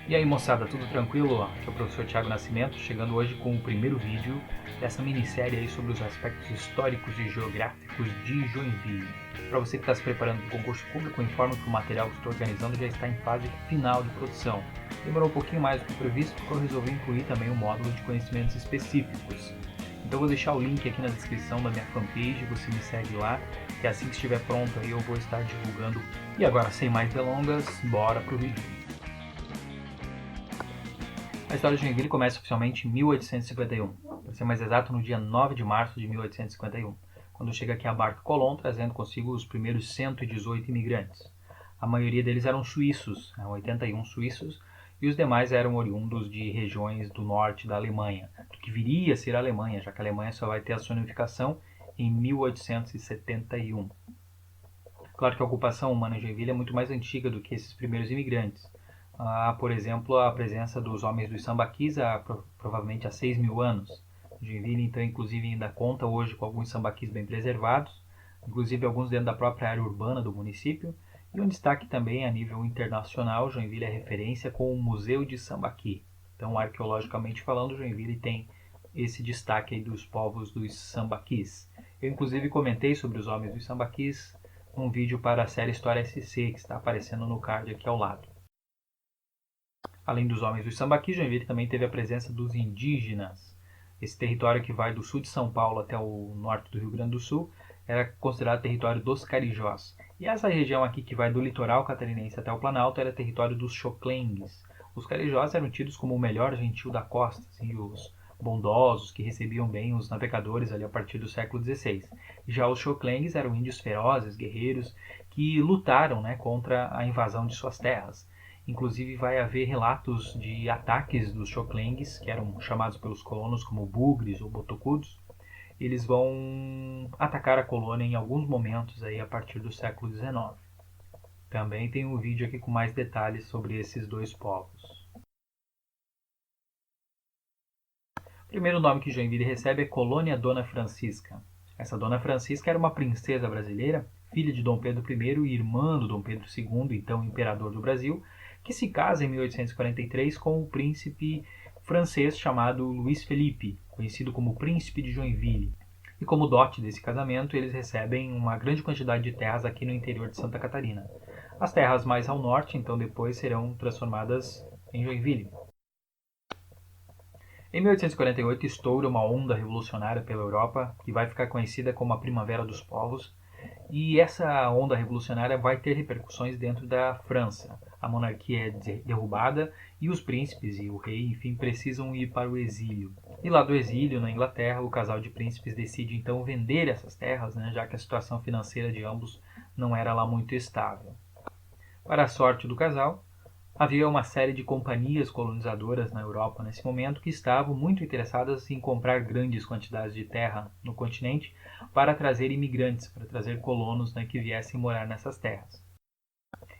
E aí moçada, tudo tranquilo? Aqui é o professor Thiago Nascimento, chegando hoje com o primeiro vídeo dessa minissérie aí sobre os aspectos históricos e geográficos de Joinville. Para você que está se preparando para o concurso público, informo que o material que estou organizando já está em fase final de produção. Demorou um pouquinho mais do que previsto, porque eu resolvi incluir também um módulo de conhecimentos específicos. Então eu vou deixar o link aqui na descrição da minha fanpage, você me segue lá, que assim que estiver pronto aí eu vou estar divulgando. E agora, sem mais delongas, bora pro vídeo. A história de Joinville começa oficialmente em 1851, para ser mais exato, no dia 9 de março de 1851, quando chega aqui a barca Colón, trazendo consigo os primeiros 118 imigrantes. A maioria deles eram suíços, 81 suíços, e os demais eram oriundos de regiões do norte da Alemanha, do que viria a ser a Alemanha, já que a Alemanha só vai ter a sua unificação em 1871. Claro que a ocupação humana em Joinville é muito mais antiga do que esses primeiros imigrantes. Há, por exemplo, a presença dos homens dos sambaquis provavelmente há 6.000 anos. Joinville, então, inclusive, ainda conta hoje com alguns sambaquis bem preservados, inclusive alguns dentro da própria área urbana do município. E um destaque também a nível internacional, Joinville é referência com o Museu de Sambaqui. Então, arqueologicamente falando, Joinville tem esse destaque aí dos povos dos sambaquis. Eu, inclusive, comentei sobre os homens dos sambaquis num vídeo para a série História SC, que está aparecendo no card aqui ao lado. Além dos homens dos sambaquis, Joinville também teve a presença dos indígenas. Esse território que vai do sul de São Paulo até o norte do Rio Grande do Sul era considerado território dos carijós. E essa região aqui que vai do litoral catarinense até o Planalto era território dos xoclengues. Os carijós eram tidos como o melhor gentil da costa, assim, os bondosos que recebiam bem os navegadores ali a partir do século XVI. Já os xoclengues eram índios ferozes, guerreiros, que lutaram, contra a invasão de suas terras. Inclusive vai haver relatos de ataques dos xoclengues, que eram chamados pelos colonos como bugres ou botocudos. Eles vão atacar a colônia em alguns momentos aí a partir do século XIX. Também tem um vídeo aqui com mais detalhes sobre esses dois povos. O primeiro nome que Joinville recebe é Colônia Dona Francisca. Essa Dona Francisca era uma princesa brasileira, filha de Dom Pedro I e irmã do Dom Pedro II, então imperador do Brasil, que se casa em 1843 com o príncipe francês chamado Luís Felipe, conhecido como Príncipe de Joinville. E como dote desse casamento, eles recebem uma grande quantidade de terras aqui no interior de Santa Catarina. As terras mais ao norte, então, depois serão transformadas em Joinville. Em 1848 estoura uma onda revolucionária pela Europa, que vai ficar conhecida como a Primavera dos Povos, e essa onda revolucionária vai ter repercussões dentro da França. A monarquia é derrubada e os príncipes e o rei, enfim, precisam ir para o exílio. E lá do exílio, na Inglaterra, o casal de príncipes decide então vender essas terras, já que a situação financeira de ambos não era lá muito estável. Para a sorte do casal, havia uma série de companhias colonizadoras na Europa nesse momento que estavam muito interessadas em comprar grandes quantidades de terra no continente para trazer imigrantes, para trazer colonos que viessem morar nessas terras.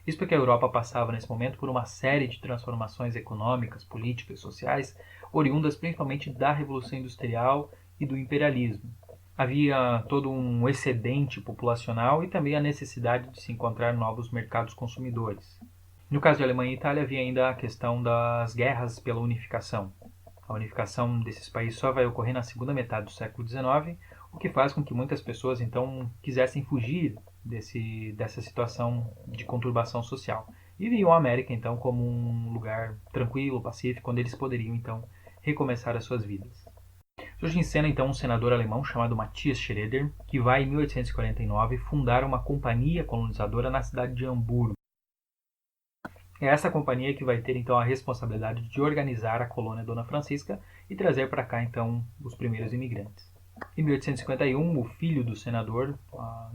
Isso porque a Europa passava nesse momento por uma série de transformações econômicas, políticas e sociais, oriundas principalmente da Revolução Industrial e do imperialismo. Havia todo um excedente populacional e também a necessidade de se encontrar novos mercados consumidores. No caso de Alemanha e Itália, havia ainda a questão das guerras pela unificação. A unificação desses países só vai ocorrer na segunda metade do século XIX, o que faz com que muitas pessoas então quisessem fugir dessa situação de conturbação social. E viam a América então como um lugar tranquilo, pacífico, onde eles poderiam então recomeçar as suas vidas. Surge em cena então um senador alemão chamado Matthias Schroeder, que vai em 1849 fundar uma companhia colonizadora na cidade de Hamburgo. É essa companhia que vai ter então a responsabilidade de organizar a colônia Dona Francisca e trazer para cá então os primeiros imigrantes. Em 1851, o filho do senador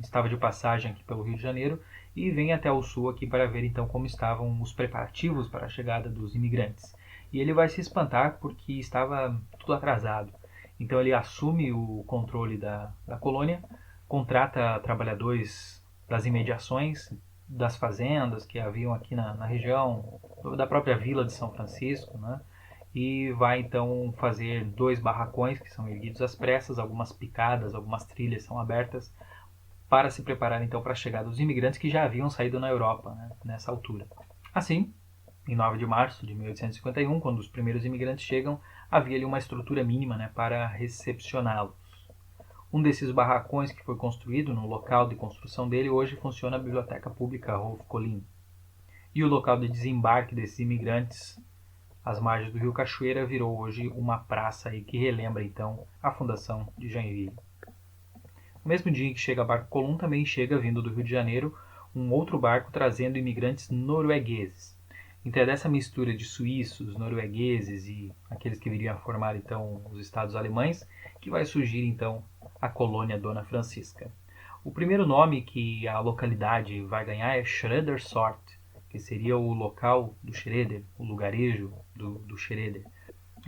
estava de passagem aqui pelo Rio de Janeiro e vem até o sul aqui para ver então como estavam os preparativos para a chegada dos imigrantes. E ele vai se espantar porque estava tudo atrasado. Então ele assume o controle da colônia, contrata trabalhadores das imediações, das fazendas que haviam aqui na região, da própria vila de São Francisco, e vai então fazer 2 barracões que são erguidos às pressas, algumas picadas, algumas trilhas são abertas para se preparar então para a chegada dos imigrantes que já haviam saído na Europa nessa altura. Assim, Em 9 de março de 1851, quando os primeiros imigrantes chegam, havia ali uma estrutura mínima, para recepcioná-los. Um desses barracões que foi construído no local de construção dele, hoje funciona a Biblioteca Pública Rolf Collin. E o local de desembarque desses imigrantes, às margens do rio Cachoeira, virou hoje uma praça aí que relembra então a fundação de Joinville. No mesmo dia em que chega o barco Colum, também chega, vindo do Rio de Janeiro, um outro barco trazendo imigrantes noruegueses. Então é dessa mistura de suíços, noruegueses e aqueles que viriam a formar então os estados alemães que vai surgir então a colônia Dona Francisca. O primeiro nome que a localidade vai ganhar é Schredersort, que seria o local do Schroeder, o lugarejo do Schroeder,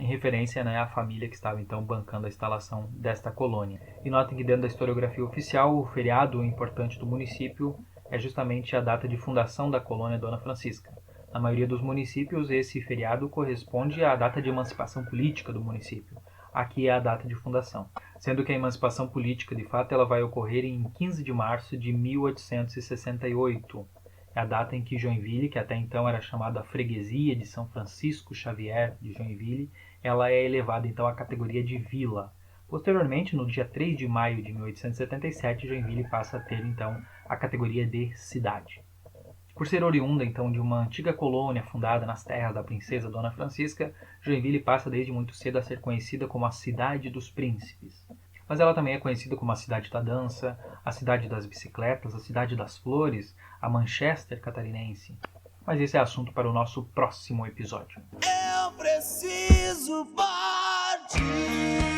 em referência à família que estava então bancando a instalação desta colônia. E notem que dentro da historiografia oficial, o feriado importante do município é justamente a data de fundação da colônia Dona Francisca. Na maioria dos municípios, esse feriado corresponde à data de emancipação política do município. Aqui é a data de fundação, sendo que a emancipação política, de fato, ela vai ocorrer em 15 de março de 1868. É a data em que Joinville, que até então era chamada Freguesia de São Francisco Xavier de Joinville, ela é elevada então à categoria de vila. Posteriormente, no dia 3 de maio de 1877, Joinville passa a ter então a categoria de cidade. Por ser oriunda então de uma antiga colônia fundada nas terras da princesa Dona Francisca, Joinville passa desde muito cedo a ser conhecida como a Cidade dos Príncipes. Mas ela também é conhecida como a Cidade da Dança, a Cidade das Bicicletas, a Cidade das Flores, a Manchester catarinense. Mas esse é assunto para o nosso próximo episódio. Eu preciso partir.